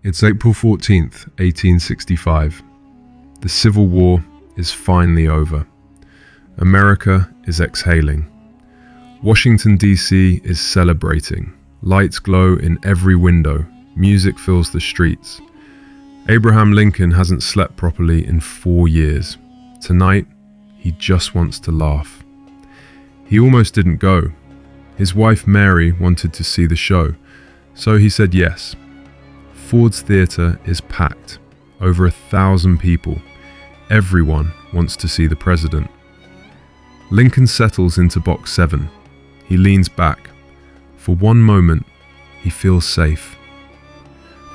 It's April 14th, 1865. The Civil War is finally over. America is exhaling. Washington, D.C. is celebrating. Lights glow in every window. Music fills the streets. Abraham Lincoln hasn't slept properly in 4 years. Tonight, he just wants to laugh. He almost didn't go. His wife Mary wanted to see the show, so he said yes. Ford's Theatre is packed. Over 1,000 people. Everyone wants to see the president. Lincoln settles into box 7. He leans back. For one moment, he feels safe.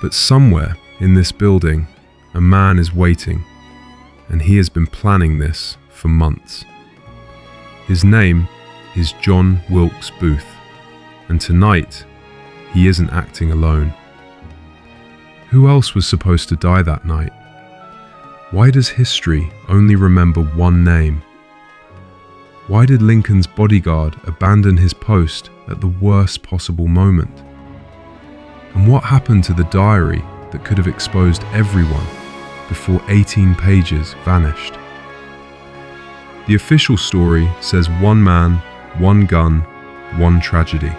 But somewhere in this building, a man is waiting, and he has been planning this for months. His name is John Wilkes Booth, and tonight, he isn't acting alone. Who else was supposed to die that night? Why does history only remember one name? Why did Lincoln's bodyguard abandon his post at the worst possible moment? And what happened to the diary that could have exposed everyone before 18 pages vanished? The official story says one man, one gun, one tragedy.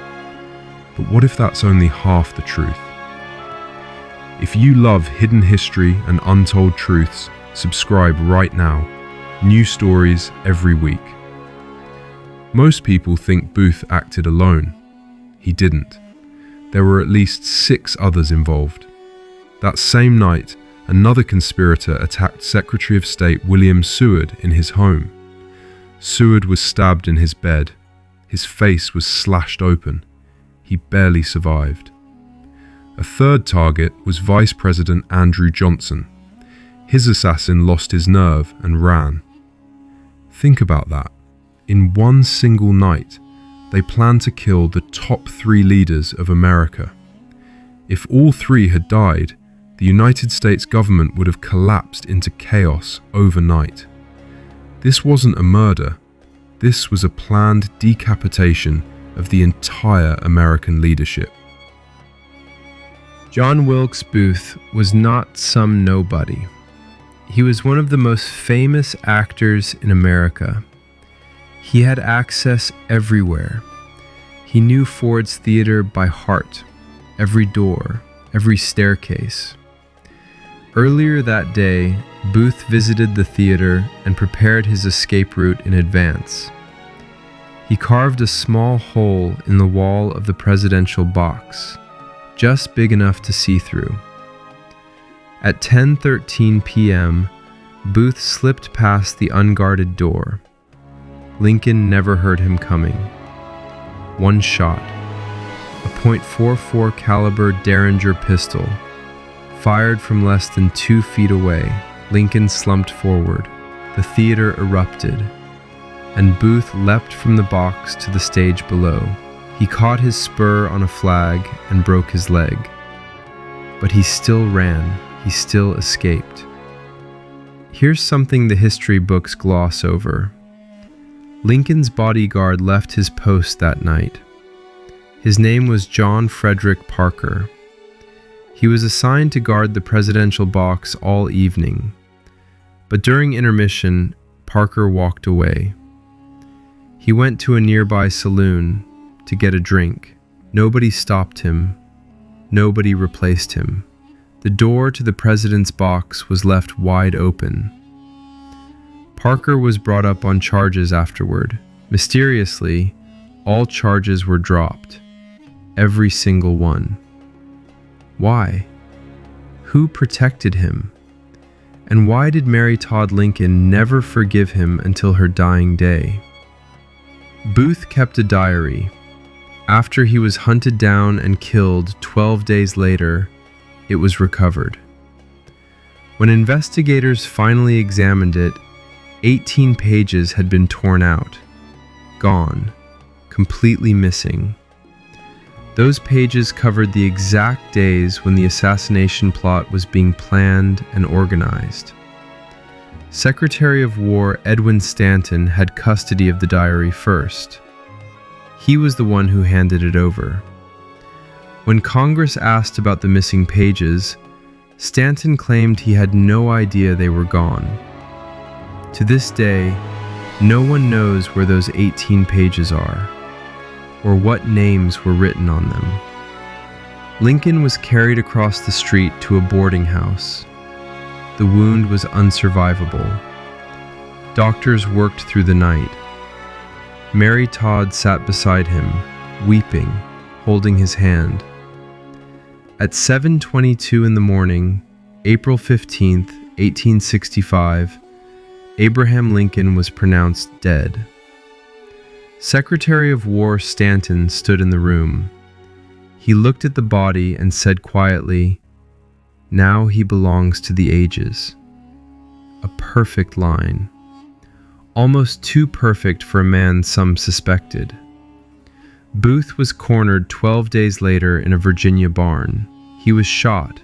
But what if that's only half the truth? If you love hidden history and untold truths, subscribe right now. New stories every week. Most people think Booth acted alone. He didn't. There were at least 6 others involved. That same night, another conspirator attacked Secretary of State William Seward in his home. Seward was stabbed in his bed. His face was slashed open. He barely survived. A third target was Vice President Andrew Johnson. His assassin lost his nerve and ran. Think about that. In one single night, they planned to kill the top 3 leaders of America. If all 3 had died, the United States government would have collapsed into chaos overnight. This wasn't a murder. This was a planned decapitation of the entire American leadership. John Wilkes Booth was not some nobody. He was one of the most famous actors in America. He had access everywhere. He knew Ford's Theatre by heart, every door, every staircase. Earlier that day, Booth visited the theater and prepared his escape route in advance. He carved a small hole in the wall of the presidential box, just big enough to see through. At 10:13 p.m., Booth slipped past the unguarded door. Lincoln never heard him coming. One shot, a .44 caliber Derringer pistol, fired from less than 2 feet away. Lincoln slumped forward. The theater erupted, and Booth leapt from the box to the stage below. He caught his spur on a flag and broke his leg. But he still ran. He still escaped. Here's something the history books gloss over. Lincoln's bodyguard left his post that night. His name was John Frederick Parker. He was assigned to guard the presidential box all evening. But during intermission, Parker walked away. He went to a nearby saloon to get a drink. Nobody stopped him. Nobody replaced him. The door to the president's box was left wide open. Parker was brought up on charges afterward. Mysteriously, all charges were dropped. Every single one. Why? Who protected him? And why did Mary Todd Lincoln never forgive him until her dying day? Booth kept a diary. After he was hunted down and killed 12 days later, it was recovered. When investigators finally examined it, 18 pages had been torn out, gone, completely missing. Those pages covered the exact days when the assassination plot was being planned and organized. Secretary of War Edwin Stanton had custody of the diary first. He was the one who handed it over. When Congress asked about the missing pages, Stanton claimed he had no idea they were gone. To this day, no one knows where those 18 pages are, or what names were written on them. Lincoln was carried across the street to a boarding house. The wound was unsurvivable. Doctors worked through the night. Mary Todd sat beside him, weeping, holding his hand. At 7:22 in the morning, April 15th, 1865, Abraham Lincoln was pronounced dead. Secretary of War Stanton stood in the room. He looked at the body and said quietly, "Now he belongs to the ages." A perfect line. Almost too perfect for a man some suspected. Booth was cornered 12 days later in a Virginia barn. He was shot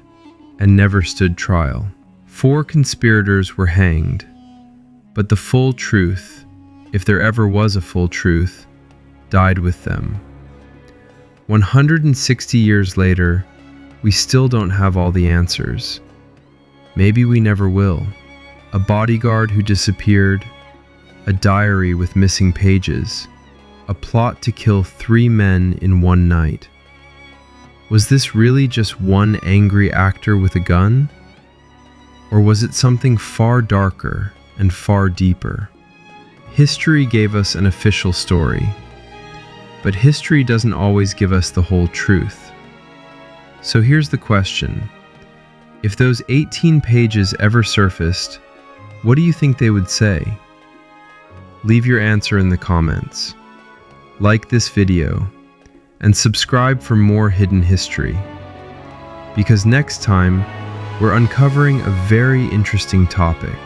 and never stood trial. 4 conspirators were hanged, but the full truth, if there ever was a full truth, died with them. 160 years later, we still don't have all the answers. Maybe we never will. A bodyguard who disappeared, a diary with missing pages, a plot to kill 3 men in one night. Was this really just one angry actor with a gun? Or was it something far darker and far deeper? History gave us an official story, but history doesn't always give us the whole truth. So here's the question. If those 18 pages ever surfaced, what do you think they would say? Leave your answer in the comments. Like this video, and subscribe for more hidden history. Because next time, we're uncovering a very interesting topic.